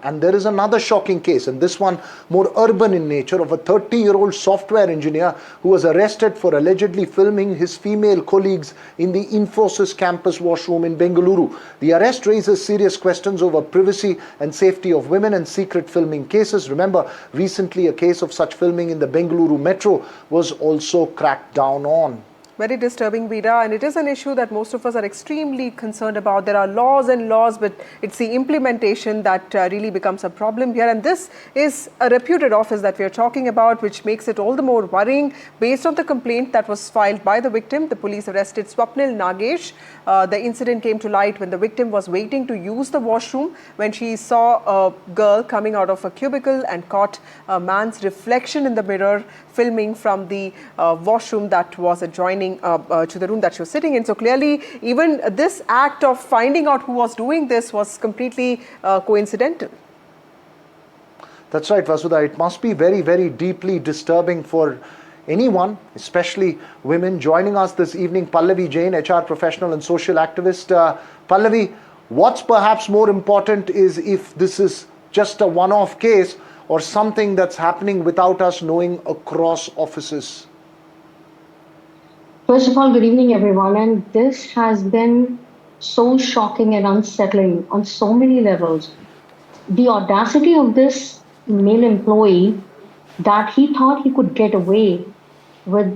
And there is another shocking case, and this one more urban in nature, of a 30-year-old software engineer who was arrested for allegedly filming his female colleagues in the Infosys campus washroom in Bengaluru. The arrest raises serious questions over privacy and safety of women and secret filming cases. Remember, recently a case of such filming in the Bengaluru metro was also cracked down on. Very disturbing, Veera, and it is an issue that most of us are extremely concerned about. There are laws and laws, but it's the implementation that really becomes a problem here. And this is a reputed office that we are talking about, which makes it all the more worrying. Based on the complaint that was filed by the victim, the police arrested Swapnil Nagesh. The incident came to light when the victim was waiting to use the washroom when she saw a girl coming out of a cubicle and caught a man's reflection in the mirror filming from the washroom that was adjoining to the room that she was sitting in. So clearly, even this act of finding out who was doing this was completely coincidental. That's right, Vasudha. It must be very, very deeply disturbing for anyone, especially women. Joining us this evening, Pallavi Jain, HR professional and social activist. Pallavi, what's perhaps more important is if this is just a one-off case or something that's happening without us knowing across offices. First of all, good evening, everyone. And this has been so shocking and unsettling on so many levels. The audacity of this male employee that he thought he could get away with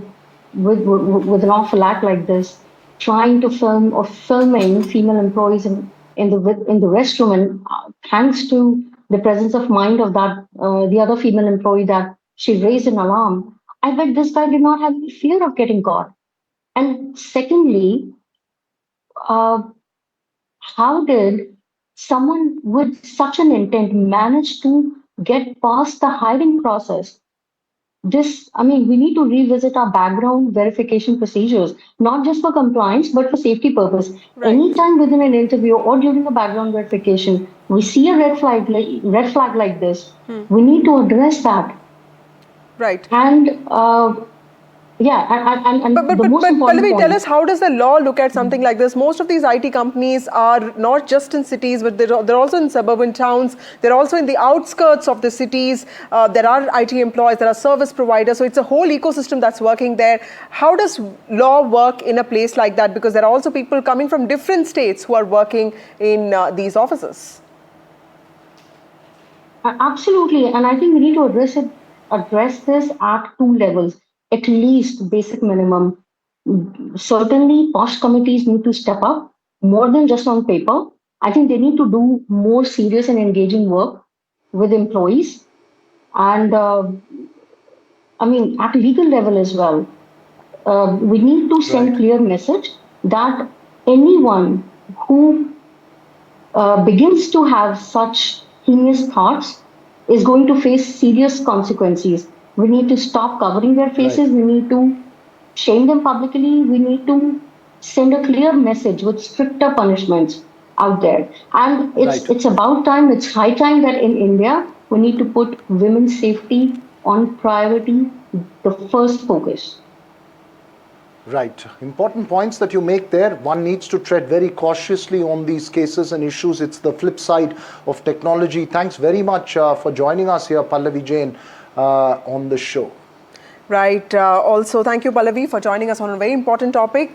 an awful act like this, trying to film or filming female employees in the restroom, and thanks to the presence of mind of that the other female employee, that she raised an alarm. I bet this guy did not have any fear of getting caught. And secondly, how did someone with such an intent manage to get past the hiring process? We need to revisit our background verification procedures, not just for compliance, but for safety purpose. Right. Anytime within an interview or during a background verification, we see a red flag like this, we need to address that. Right. And but Pallavi, tell us, how does the law look at something like this? Most of these IT companies are not just in cities, but they're also in suburban towns. They're also in the outskirts of the cities. There are IT employees, there are service providers. So it's a whole ecosystem that's working there. How does law work in a place like that? Because there are also people coming from different states who are working in these offices. Absolutely. And I think we need to address this at two levels. At least basic minimum. Certainly, posh committees need to step up more than just on paper. I think they need to do more serious and engaging work with employees. And at legal level as well, we need to send clear message that anyone who begins to have such heinous thoughts is going to face serious consequences. We need to stop covering their faces. We need to shame them publicly. We need to send a clear message with stricter punishments out there. And it's about time, it's high time that in India, we need to put women's safety on priority, the first focus. Right. Important points that you make there. One needs to tread very cautiously on these cases and issues. It's the flip side of technology. Thanks very much for joining us here, Pallavi Jain, on the show. Right. Also, thank you, Pallavi, for joining us on a very important topic.